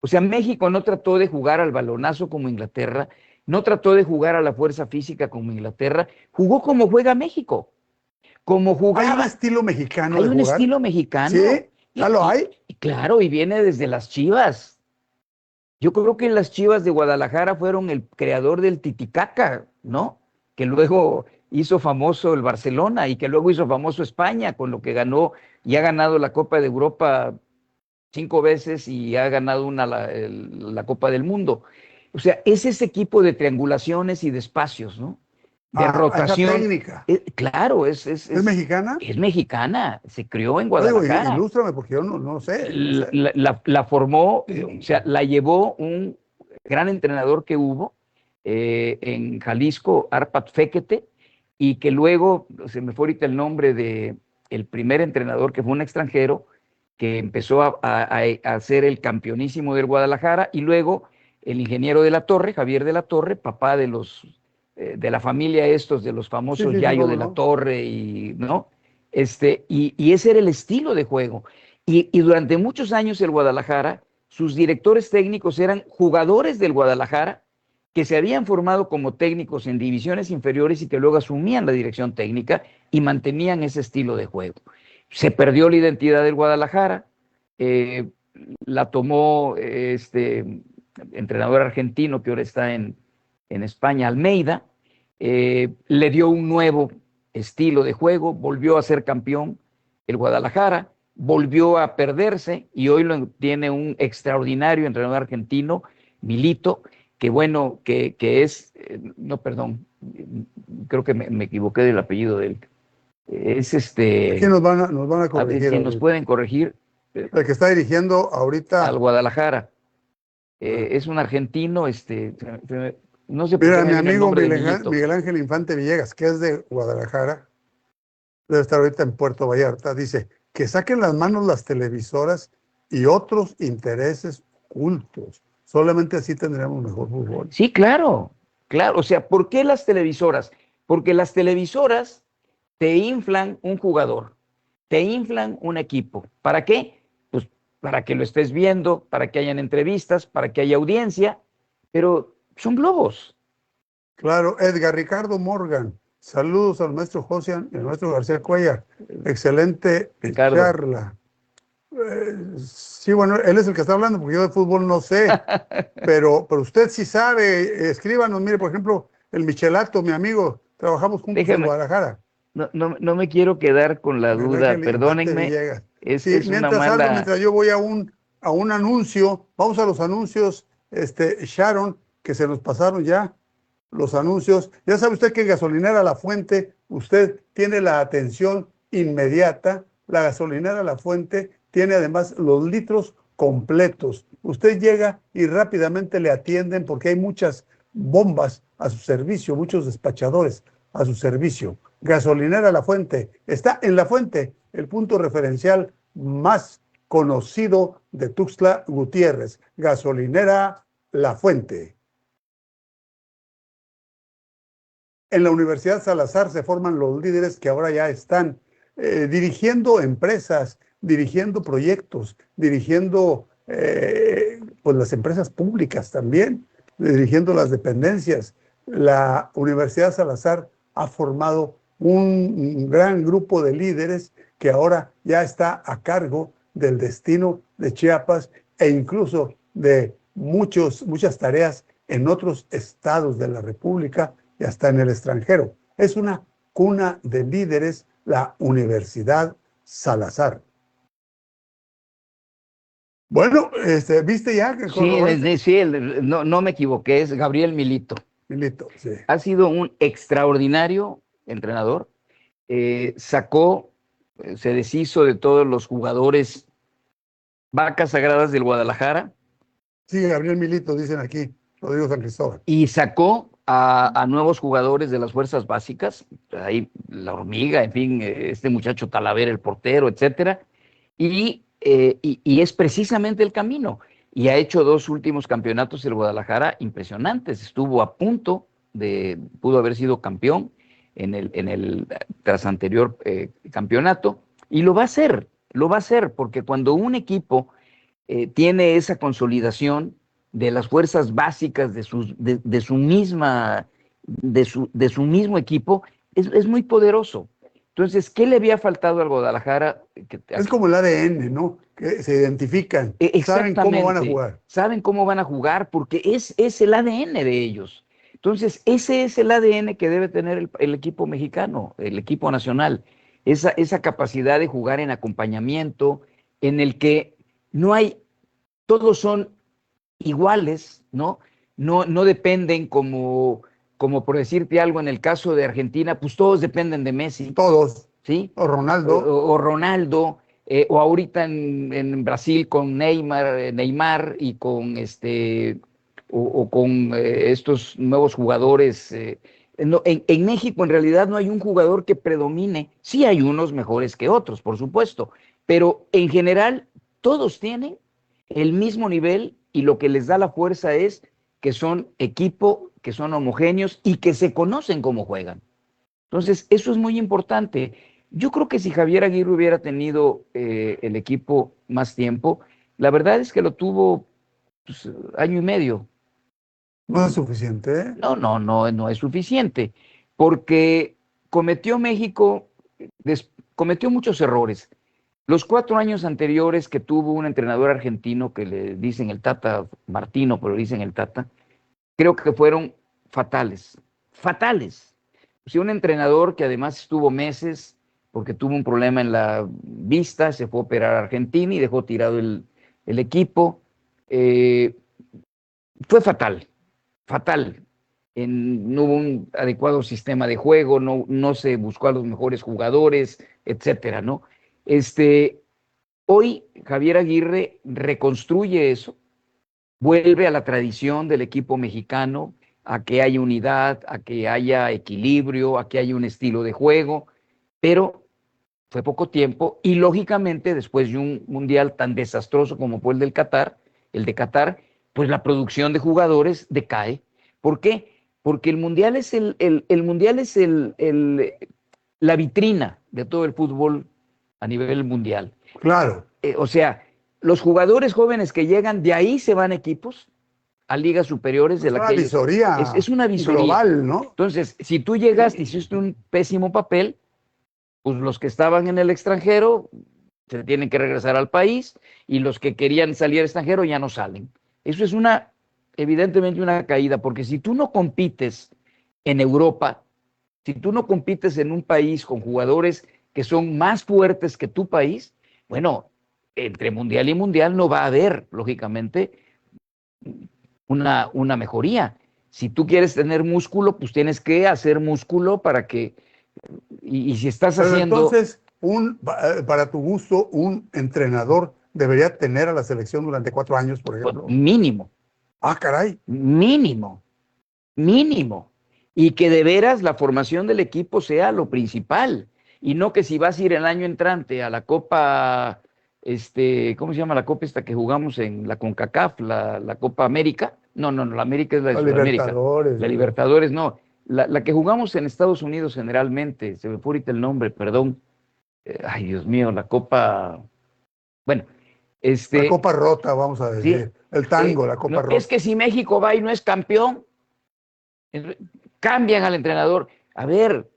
O sea, México no trató de jugar al balonazo como Inglaterra, no trató de jugar a la fuerza física como Inglaterra, jugó como juega México. Como jugaba. ¿Hay un estilo mexicano Hay de un jugar? estilo mexicano. ¿Sí? ¿Ya lo hay? Claro, y viene desde las Chivas. Yo creo que las Chivas de Guadalajara fueron el creador del titicaca, ¿no? Que luego hizo famoso el Barcelona y que luego hizo famoso España, con lo que ganó y ha ganado la Copa de Europa 5 veces y ha ganado la Copa del Mundo. O sea, es ese equipo de triangulaciones y de espacios, ¿no? De rotación. Esa técnica. Claro, ¿Es mexicana? Es mexicana, se crió en Guadalajara. Digo, ilústrame porque yo no sé. La formó, o sea, la llevó un gran entrenador que hubo en Jalisco, Arpat Fekete, y que luego, se me fue ahorita el nombre de el primer entrenador que fue un extranjero, que empezó a hacer el campeonísimo del Guadalajara, y luego el ingeniero de la Torre, Javier de la Torre, papá de de la familia estos, de los famosos Yayo de la Torre, y, ¿no? Y ese era el estilo de juego. Y durante muchos años el Guadalajara, sus directores técnicos eran jugadores del Guadalajara que se habían formado como técnicos en divisiones inferiores y que luego asumían la dirección técnica y mantenían ese estilo de juego. Se perdió la identidad del Guadalajara, la tomó entrenador argentino que ahora está en España, Almeida, le dio un nuevo estilo de juego, volvió a ser campeón el Guadalajara, volvió a perderse y hoy tiene un extraordinario entrenador argentino, Milito, que bueno, que es, no, perdón, creo que me equivoqué del apellido de él. Es Aquí nos van a corregir. A ver si nos pueden corregir. El que está dirigiendo ahorita al Guadalajara. Es un argentino, no sé por qué Mira, me mi viene el amigo nombre de Milito. Miguel Ángel Infante Villegas, que es de Guadalajara, debe estar ahorita en Puerto Vallarta, dice que saquen las manos las televisoras y otros intereses ocultos. Solamente así tendremos mejor fútbol. Sí, claro, claro. O sea, ¿por qué las televisoras? Porque las televisoras te inflan un jugador, te inflan un equipo. ¿Para qué? Pues para que lo estés viendo, para que hayan entrevistas, para que haya audiencia, pero son globos. Claro, Edgar Ricardo Morgan, saludos al maestro Josian y al maestro García Cuellar. Excelente Ricardo. charla. Sí, bueno, él es el que está hablando, porque yo de fútbol no sé, pero usted sí sabe, escríbanos, mire, por ejemplo, el Michelato, mi amigo, trabajamos juntos en Déjame, Guadalajara. no me quiero quedar con la Miguel duda, Ángel Infante perdónenme, Villegas. es, Sí, es una mientras Aldo, mala, mientras yo voy a un anuncio, vamos a los anuncios, Sharon, que se nos pasaron ya los anuncios. Ya sabe usted que en Gasolinera La Fuente, usted tiene la atención inmediata. La gasolinera La Fuente tiene además los litros completos. Usted llega y rápidamente le atienden porque hay muchas bombas a su servicio, muchos despachadores a su servicio. Gasolinera La Fuente está en La Fuente, el punto referencial más conocido de Tuxtla Gutiérrez. Gasolinera La Fuente. En la Universidad Salazar se forman los líderes que ahora ya están dirigiendo empresas, dirigiendo proyectos, dirigiendo pues las empresas públicas también, dirigiendo las dependencias. La Universidad Salazar ha formado un gran grupo de líderes que ahora ya está a cargo del destino de Chiapas e incluso de muchas tareas en otros estados de la República y hasta en el extranjero. Es una cuna de líderes, la Universidad Salazar. Bueno, ¿viste ya que sí, corroboraste? sí, no me equivoqué, es Gabriel Milito. Milito, sí. Ha sido un extraordinario entrenador. Sacó, se deshizo de todos los jugadores vacas sagradas del Guadalajara Sí, Gabriel Milito, dicen aquí, Rodrigo San Cristóbal. y sacó a nuevos jugadores de las fuerzas básicas, ahí la hormiga, en fin, este muchacho Talavera, el portero, etcétera, y es precisamente el camino. Y ha hecho dos últimos campeonatos el Guadalajara impresionantes. Estuvo a punto pudo haber sido campeón en el tras anterior campeonato, y lo va a hacer, porque cuando un equipo tiene esa consolidación de las fuerzas básicas de su mismo equipo, es muy poderoso. Entonces, ¿qué le había faltado al Guadalajara? Es como el ADN, ¿no? Que se identifican, saben cómo van a Exactamente, jugar. saben cómo van a jugar porque es el ADN de ellos. Entonces, ese es el ADN que debe tener el equipo mexicano, el equipo nacional, esa capacidad de jugar en acompañamiento, en el que no hay, todos son iguales, ¿no? No dependen como por decirte algo, en el caso de Argentina, pues todos dependen de Messi, Todos. ¿sí? O Ronaldo. O Ronaldo, o ahorita en Brasil con Neymar y con o con estos nuevos jugadores. En México en realidad no hay un jugador que predomine. Sí hay unos mejores que otros, por supuesto, pero en general todos tienen el mismo nivel y lo que les da la fuerza es que son equipo, que son homogéneos y que se conocen cómo juegan. Entonces, eso es muy importante. Yo creo que si Javier Aguirre hubiera tenido el equipo más tiempo, la verdad es que lo tuvo pues, año y medio. No es suficiente, ¿eh? No es suficiente, porque cometió México, cometió muchos errores. Los 4 años anteriores que tuvo un entrenador argentino que le dicen el Tata Martino, pero le dicen el Tata, creo que fueron fatales, fatales. O sea, un entrenador que además estuvo meses porque tuvo un problema en la vista, se fue a operar a Argentina y dejó tirado el equipo. Eh, Fue fatal, fatal. No hubo un adecuado sistema de juego, no se buscó a los mejores jugadores, etcétera, ¿no? Hoy Javier Aguirre reconstruye eso vuelve a la tradición del equipo mexicano, a que haya unidad, a que haya equilibrio, a que haya un estilo de juego, pero fue poco tiempo y lógicamente después de un mundial tan desastroso como fue el de Qatar, pues la producción de jugadores decae. ¿Por qué? Porque el mundial es el mundial es la vitrina de todo el fútbol a nivel mundial. Claro. O sea, los jugadores jóvenes que llegan de ahí se van a equipos, a ligas superiores de Es la una que ellos. visoría Es una visoría. global, ¿no? Entonces, si tú llegaste y hiciste un pésimo papel, pues los que estaban en el extranjero se tienen que regresar al país y los que querían salir al extranjero ya no salen. Eso es evidentemente una caída, porque si tú no compites en Europa, si tú no compites en un país con jugadores que son más fuertes que tu país, bueno, entre mundial y mundial no va a haber, lógicamente, una mejoría. Si tú quieres tener músculo, pues tienes que hacer músculo para que, y si estás Pero haciendo entonces, para tu gusto, un entrenador debería tener a la selección durante 4 años, por pues, ejemplo. mínimo, Ah, caray. mínimo, mínimo, y que de veras la formación del equipo sea lo principal, y no que si vas a ir el año entrante a la Copa, ¿cómo se llama la Copa esta que jugamos en la CONCACAF, la Copa América? No, no, no, la América es la de Los Sudamérica, Libertadores. la Libertadores no, la que jugamos en Estados Unidos generalmente, se me fue ahorita el nombre, perdón, ay Dios mío, la Copa, bueno, La Copa Rota, vamos a sí, decir. El tango, la Copa no, es Rota. que si México va y no es campeón, cambian al entrenador. A ver,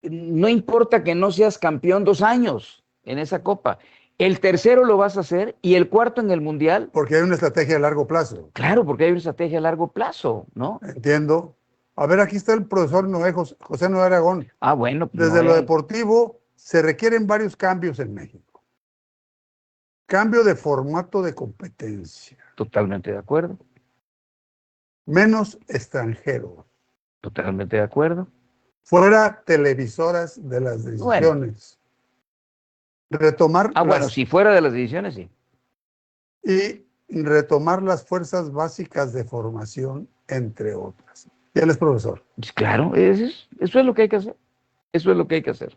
no importa que no seas campeón 2 años en esa copa. El tercero lo vas a hacer y el cuarto en el mundial. Porque hay una estrategia a largo plazo. Claro, porque hay una estrategia a largo plazo, ¿no? Entiendo. A ver, aquí está el profesor Noé, José Noé Aragón. Ah, bueno, Desde lo deportivo, se requieren varios cambios en México. Cambio de formato de competencia. Totalmente de acuerdo. Menos extranjeros. Totalmente de acuerdo. Fuera televisoras de las Bueno. decisiones. Retomar Bueno, si fuera de las divisiones, sí. Y retomar las fuerzas básicas de formación, entre otras. Y él es profesor. Pues claro, eso es lo que hay que hacer. Eso es lo que hay que hacer.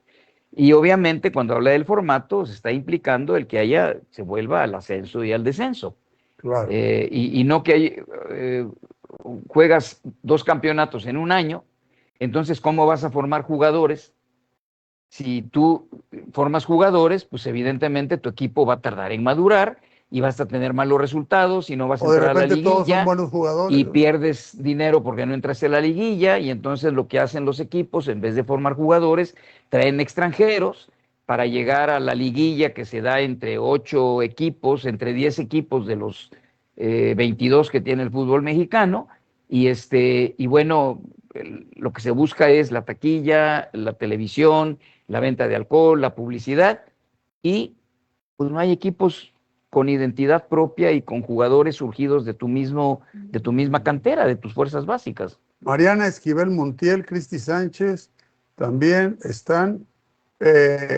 Y obviamente cuando habla del formato se está implicando el que se vuelva al ascenso y al descenso. Claro. Y no que juegas 2 campeonatos en un año, entonces ¿cómo vas a formar jugadores? Si tú formas jugadores, pues evidentemente tu equipo va a tardar en madurar y vas a tener malos resultados y no vas a O de entrar a la repente todos son liguilla buenos jugadores. y pierdes dinero porque no entraste a la liguilla y entonces lo que hacen los equipos, en vez de formar jugadores, traen extranjeros para llegar a la liguilla que se da entre 8 equipos, entre 10 equipos de los 22 que tiene el fútbol mexicano y bueno, lo que se busca es la taquilla, la televisión, la venta de alcohol, la publicidad y pues no hay equipos con identidad propia y con jugadores surgidos de tu misma cantera, de tus fuerzas básicas. Mariana Esquivel Montiel, Cristi Sánchez, también están.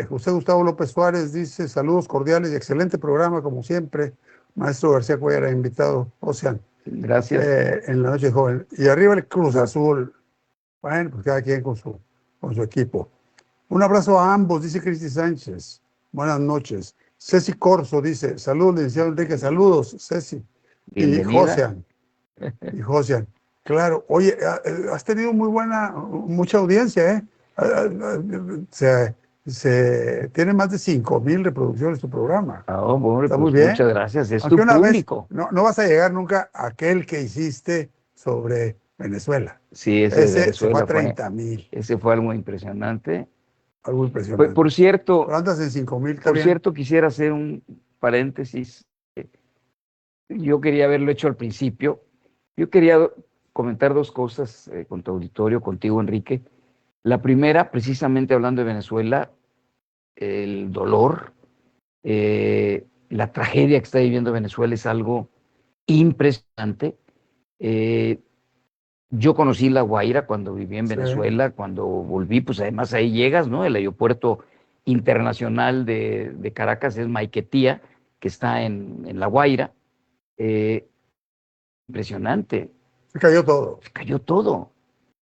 José Gustavo López Suárez dice, saludos cordiales y excelente programa, como siempre. Maestro García Cuellar, invitado, Ocean. Gracias. En la noche joven. Y arriba el Cruz Azul. Bueno, pues cada quien con su equipo. Un abrazo a ambos, dice Cristi Sánchez. Buenas noches. Ceci Corso dice, saludos, licenciado Enrique, saludos, Ceci. Bienvenida. Y Josian. Claro, oye, has tenido mucha audiencia, ¿eh? Tiene más de 5,000 reproducciones tu programa. Oh, bueno, Está pues muy bien. muchas gracias, es Aunque tu una público. Vez, no vas a llegar nunca a aquel que hiciste sobre Venezuela. Sí, ese de Venezuela se fue a 30,000. Ese fue algo impresionante. Algo impresionante. Por cierto, pero andas en 5,000 por cierto, quisiera hacer un paréntesis. Yo quería haberlo hecho al principio. Yo quería comentar 2 cosas con tu auditorio, contigo, Enrique. La primera, precisamente hablando de Venezuela, el dolor, la tragedia que está viviendo Venezuela es algo impresionante. Yo conocí La Guaira cuando viví en Venezuela, cuando volví, pues además ahí llegas, ¿no? El aeropuerto internacional de Caracas es Maiquetía, que está en La Guaira. impresionante. Se cayó todo. Se cayó todo.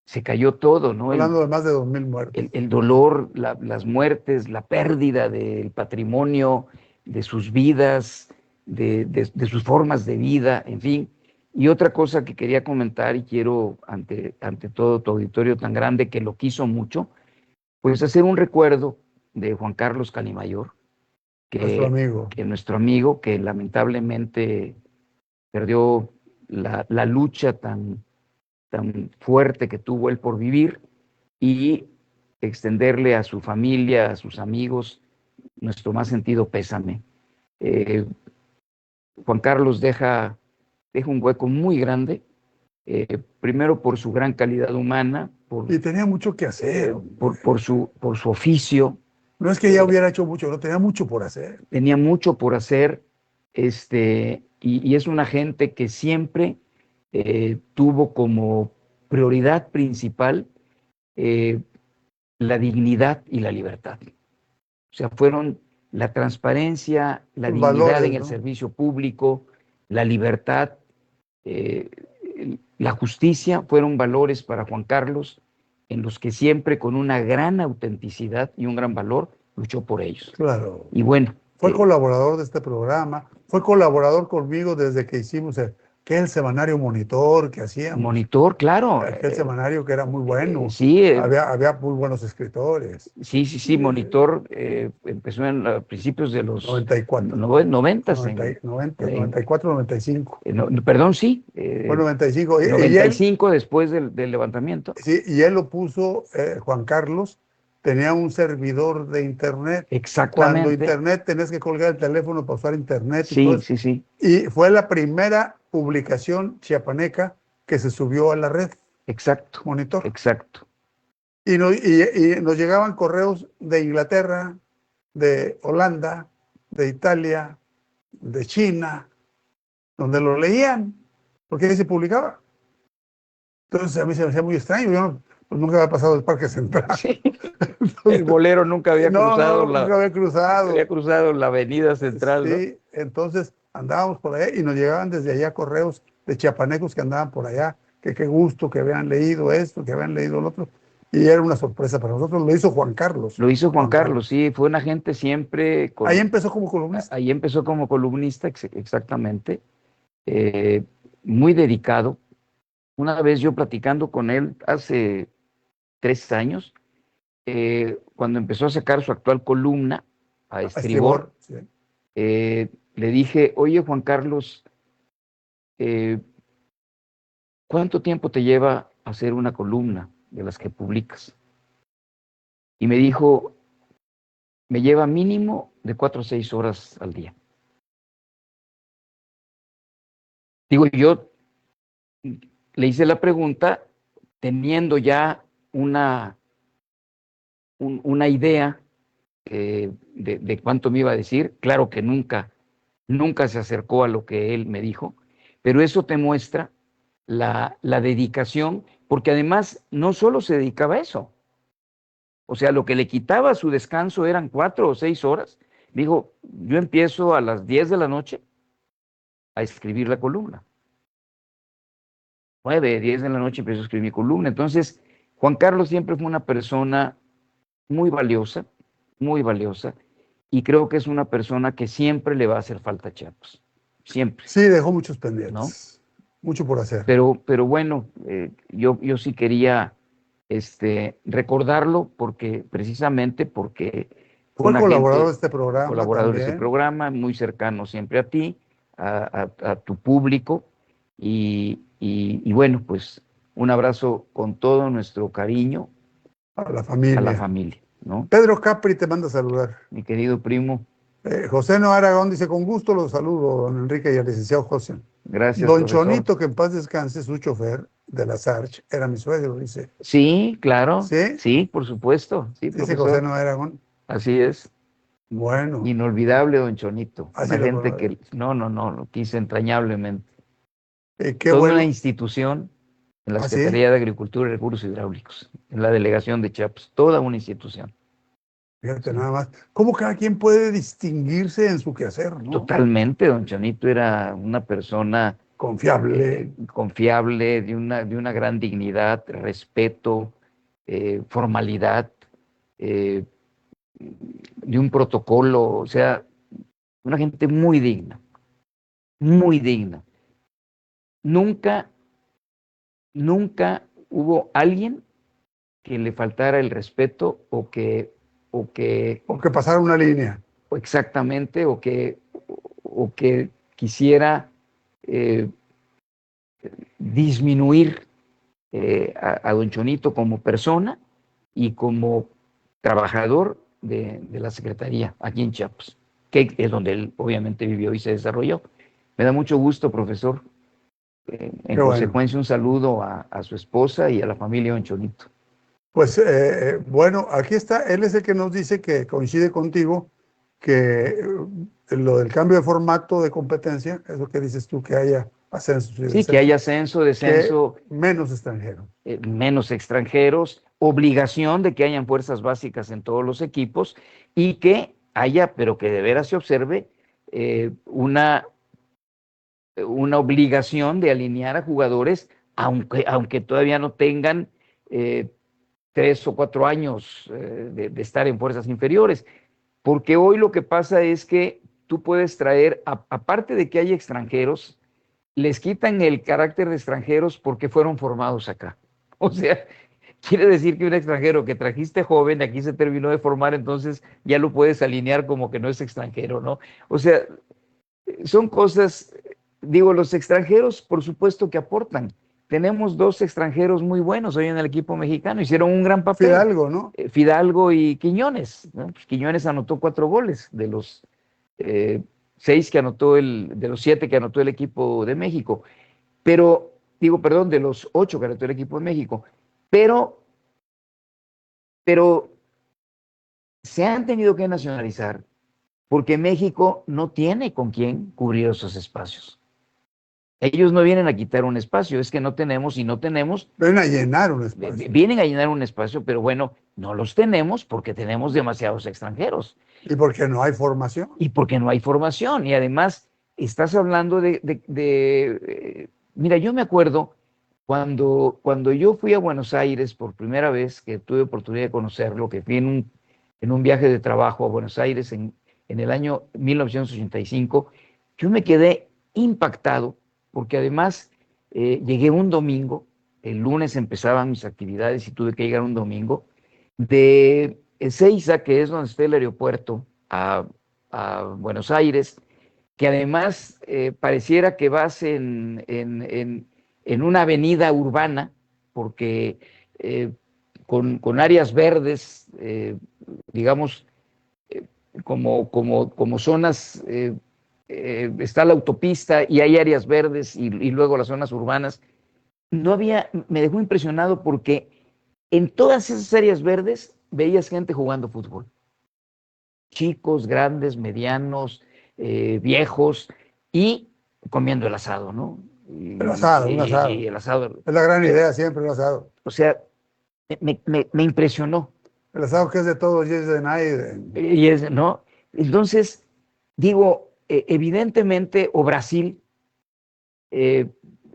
Se cayó todo, ¿no? Hablando de más de 2,000 muertos. El dolor, las muertes, la pérdida del patrimonio, de sus vidas, de sus formas de vida, en fin. Y otra cosa que quería comentar, y quiero ante todo tu auditorio tan grande que lo quiso mucho, pues hacer un recuerdo de Juan Carlos Calimayor, Nuestro amigo. nuestro amigo, que lamentablemente perdió la lucha tan fuerte que tuvo él por vivir, y extenderle a su familia, a sus amigos, nuestro más sentido pésame. Juan Carlos deja un hueco muy grande, primero por su gran calidad humana, y tenía mucho que hacer. Por su oficio. No es que ya hubiera hecho mucho, no, tenía mucho por hacer. Tenía mucho por hacer, y es una gente que siempre tuvo como prioridad principal la dignidad y la libertad. O sea, fueron la transparencia, la dignidad Valores, en el ¿no? servicio público, la libertad, la justicia, fueron valores para Juan Carlos en los que siempre, con una gran autenticidad y un gran valor, luchó por ellos. Claro. Y bueno. Fue colaborador de este programa, fue colaborador conmigo desde que hicimos aquel semanario Monitor que hacíamos. Monitor, claro. Aquel semanario que era muy bueno. Sí. Había muy buenos escritores. Sí. Monitor empezó a principios de los 94. 94, 95. Perdón, sí. Fue 95. 95 después del levantamiento. Sí, y él lo puso, Juan Carlos, tenía un servidor de internet. Exactamente. Cuando internet tenías que colgar el teléfono para usar internet. Sí. Y fue la primera publicación chiapaneca que se subió a la red. Exacto. Monitor. Exacto. Y nos llegaban correos de Inglaterra, de Holanda, de Italia, de China, donde lo leían, porque ahí se publicaba. Entonces a mí se me hacía muy extraño. Yo nunca había pasado el Parque Central. Sí. Entonces, el bolero nunca había cruzado nunca había cruzado. Había cruzado la avenida central. Sí, ¿no? Entonces andábamos por allá y nos llegaban desde allá correos de chiapanecos que andaban por allá, que qué gusto que habían leído esto, que habían leído lo otro. Y era una sorpresa para nosotros. Lo hizo Juan Carlos. Lo hizo Juan Carlos, sí. Fue una gente siempre... Ahí empezó como columnista. Ahí empezó como columnista, exactamente. Muy dedicado. Una vez yo platicando con él hace 3 años, cuando empezó a sacar su actual columna, a Estribor, sí. Le dije, oye, Juan Carlos, ¿cuánto tiempo te lleva hacer una columna de las que publicas? Y me dijo, me lleva mínimo de 4 a 6 horas al día. Digo, yo le hice la pregunta teniendo ya una idea de cuánto me iba a decir. Claro que nunca se acercó a lo que él me dijo, pero eso te muestra la dedicación, porque además no solo se dedicaba a eso. O sea, lo que le quitaba su descanso eran 4 o 6 horas. Dijo, yo empiezo a las 10 de la noche a escribir la columna. 9, 10 de la noche empiezo a escribir mi columna. Entonces, Juan Carlos siempre fue una persona muy valiosa, y creo que es una persona que siempre le va a hacer falta a Chiapas. Siempre. Sí, dejó muchos pendientes. ¿No? Mucho por hacer. Pero bueno, yo sí quería recordarlo precisamente porque fue colaborador de este programa. Colaborador de este programa, muy cercano siempre a ti, a tu público, y bueno, pues un abrazo con todo nuestro cariño a la familia. A la familia, ¿no? Pedro Capri te manda a saludar. Mi querido primo. José Noé Aragón dice, con gusto los saludo, don Enrique y al licenciado José. Gracias, don profesor. Chonito, que en paz descanse, su chofer de la Sarch, era mi suegro, dice. Sí, claro. ¿Sí? Sí, por supuesto. Sí, dice José Noé Aragón. Así es. Bueno. Inolvidable, don Chonito. Así una gente que, no, lo quise entrañablemente. Toda una institución en la Secretaría de Agricultura y Recursos Hidráulicos, en la delegación de Chiapas, toda una institución. Fíjate nada más, cómo cada quien puede distinguirse en su quehacer, ¿no? Totalmente, don Chonito era una persona confiable, confiable, de una gran dignidad, respeto, formalidad, de un protocolo, o sea, una gente muy digna, muy digna. Nunca, nunca hubo alguien que le faltara el respeto o que o que pasar una línea. o exactamente, o que quisiera eh, disminuir a don Chonito como persona y como trabajador de la Secretaría aquí en Chiapas, que es donde él obviamente vivió y se desarrolló. Me da mucho gusto, profesor. En Qué bueno. consecuencia, un saludo a su esposa y a la familia don Chonito. Pues bueno, aquí está, él es el que nos dice que coincide contigo que lo del cambio de formato de competencia, eso que dices tú, que haya ascensos y Sí, que haya descensos, ascenso, que descenso, menos extranjeros. menos extranjeros, obligación de que hayan fuerzas básicas en todos los equipos y que haya, pero que de veras se observe, una obligación de alinear a jugadores, aunque todavía no tengan 3 o 4 años de estar en fuerzas inferiores. Porque hoy lo que pasa es que tú puedes traer, aparte de que hay extranjeros, les quitan el carácter de extranjeros porque fueron formados acá. O sea, quiere decir que un extranjero que trajiste joven, aquí se terminó de formar, entonces ya lo puedes alinear como que no es extranjero, ¿no? O sea, son cosas, digo, los extranjeros, por supuesto que aportan. Tenemos 2 extranjeros muy buenos hoy en el equipo mexicano, hicieron un gran papel. Fidalgo, ¿no? Fidalgo y Quiñones, ¿no? Pues Quiñones anotó 4 goles de los 6 que anotó de los 7 que anotó el equipo de México. Pero, digo, perdón, de los 8 que anotó el equipo de México. Pero, pero se han tenido que nacionalizar porque México no tiene con quién cubrir esos espacios. Ellos no vienen a quitar un espacio, es que no tenemos y no tenemos. Ven a llenar un espacio. Vienen a llenar un espacio, pero bueno, no los tenemos porque tenemos demasiados extranjeros. Y porque no hay formación. Y porque no hay formación. Y además, estás hablando mira, yo me acuerdo cuando yo fui a Buenos Aires por primera vez, que tuve oportunidad de conocerlo, que fui en un viaje de trabajo a Buenos Aires en el año 1985, yo me quedé impactado porque además llegué un domingo, el lunes empezaban mis actividades y tuve que llegar un domingo, de Ezeiza, que es donde está el aeropuerto, a Buenos Aires, que además pareciera que vas en una avenida urbana, porque con áreas verdes, digamos, eh, como zonas, está la autopista y hay áreas verdes y luego las zonas urbanas. Me dejó impresionado porque en todas esas áreas verdes veías gente jugando fútbol. Chicos, grandes, medianos, viejos, y comiendo el asado, ¿no? El asado, un Y asado. el asado. Es la gran idea siempre, el asado. O sea, me impresionó. El asado que es de todos y es de nadie. ¿No? Entonces, digo, evidentemente, o Brasil, eh,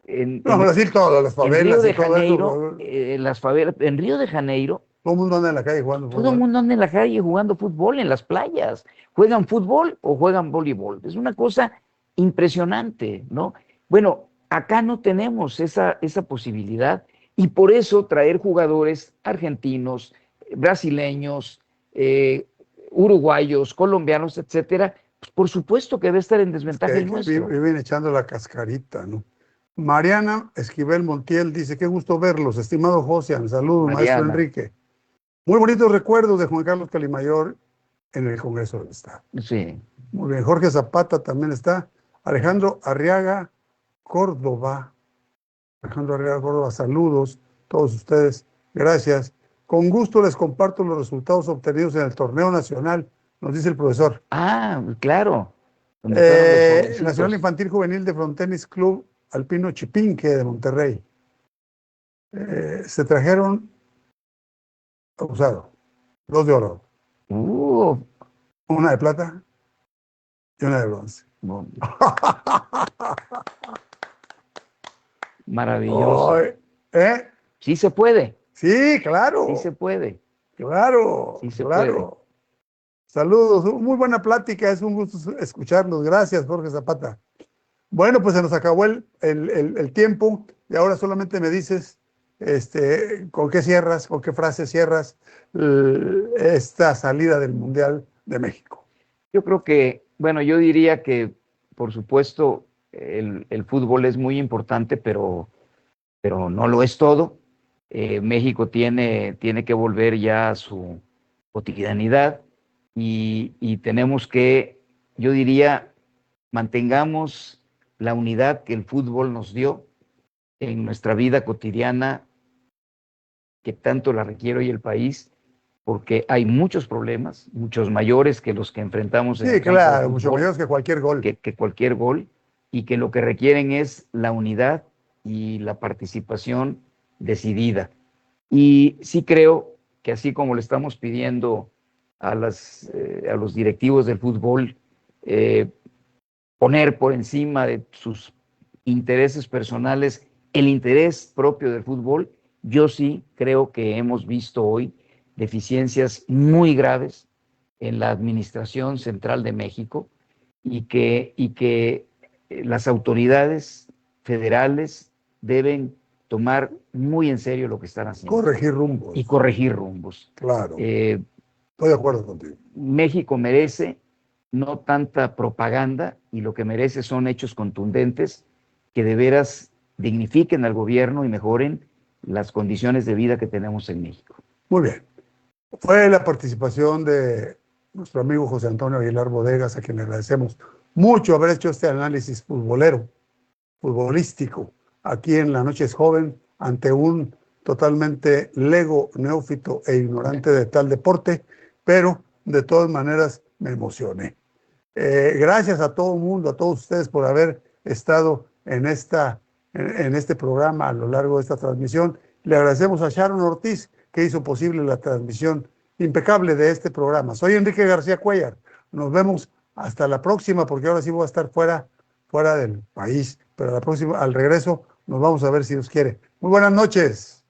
en, No, en, Brasil todo, las en Río favelas y de todo Janeiro, eso. las favelas, en Río de Janeiro, Todo el mundo anda en la calle jugando todo el fútbol. mundo anda en la calle jugando fútbol, en las playas. Juegan fútbol o juegan voleibol. Es una cosa impresionante, ¿no? Bueno, acá no tenemos esa posibilidad y por eso traer jugadores argentinos, brasileños, eh, uruguayos, colombianos, etcétera, pues por supuesto que debe estar en Es desventaja el que nuestro. viven echando la cascarita, ¿no? Mariana Esquivel Montiel dice, qué gusto verlos, estimado José, saludos, maestro Mariana, Enrique. Muy bonitos recuerdos de Juan Carlos Calimayor en el Congreso del Estado. sí. Muy bien, Jorge Zapata también está. Alejandro Arriaga Córdoba. Alejandro Arriaga Córdoba, saludos a todos ustedes. Gracias. Con gusto les comparto los resultados obtenidos en el torneo nacional, nos dice el profesor. Ah, claro, donde fueron los Nacional jovencitos. Infantil Juvenil de Frontenis Club Alpino Chipinque de Monterrey. Se trajeron usado, 2 de oro, Uh, una de plata y una de bronce. bueno, Maravilloso. ¿Eh? Sí se puede. Sí, claro. Sí se puede. Claro, Sí se claro. Saludos, muy buena plática, es un gusto escucharnos. Gracias, Jorge Zapata. Bueno, pues se nos acabó el tiempo y ahora solamente me dices con qué cierras, con qué frase cierras esta salida del Mundial de México. Yo creo que, bueno, yo diría que, por supuesto, el fútbol es muy importante, pero no lo es todo. México tiene que volver ya a su cotidianidad y tenemos que, yo diría, mantengamos la unidad que el fútbol nos dio en nuestra vida cotidiana, que tanto la requiere hoy el país, porque hay muchos problemas, muchos mayores que los que enfrentamos en Sí, el campo de claro, mucho fútbol, mayor que cualquier gol. que cualquier gol, y que lo que requieren es la unidad y la participación decidida. Y sí creo que así como le estamos pidiendo a los directivos del fútbol eh, poner por encima de sus intereses personales el interés propio del fútbol, yo sí creo que hemos visto hoy deficiencias muy graves en la administración central de México y que las autoridades federales deben tomar muy en serio lo que están haciendo Corregir rumbos. y corregir rumbos. Claro, estoy de acuerdo contigo. México merece no tanta propaganda y lo que merece son hechos contundentes que de veras dignifiquen al gobierno y mejoren las condiciones de vida que tenemos en México. Muy bien. Fue la participación de nuestro amigo José Antonio Aguilar Bodegas, a quien le agradecemos mucho haber hecho este análisis futbolístico, aquí en La Noche es Joven, ante un totalmente lego, neófito e ignorante de tal deporte, pero de todas maneras me emocioné. Gracias a todo el mundo, a todos ustedes por haber estado en este programa a lo largo de esta transmisión. Le agradecemos a Sharon Ortiz, que hizo posible la transmisión impecable de este programa. Soy Enrique García Cuellar. Nos vemos hasta la próxima, porque ahora sí voy a estar fuera del país, pero al regreso nos vamos a ver si Dios quiere. Muy buenas noches.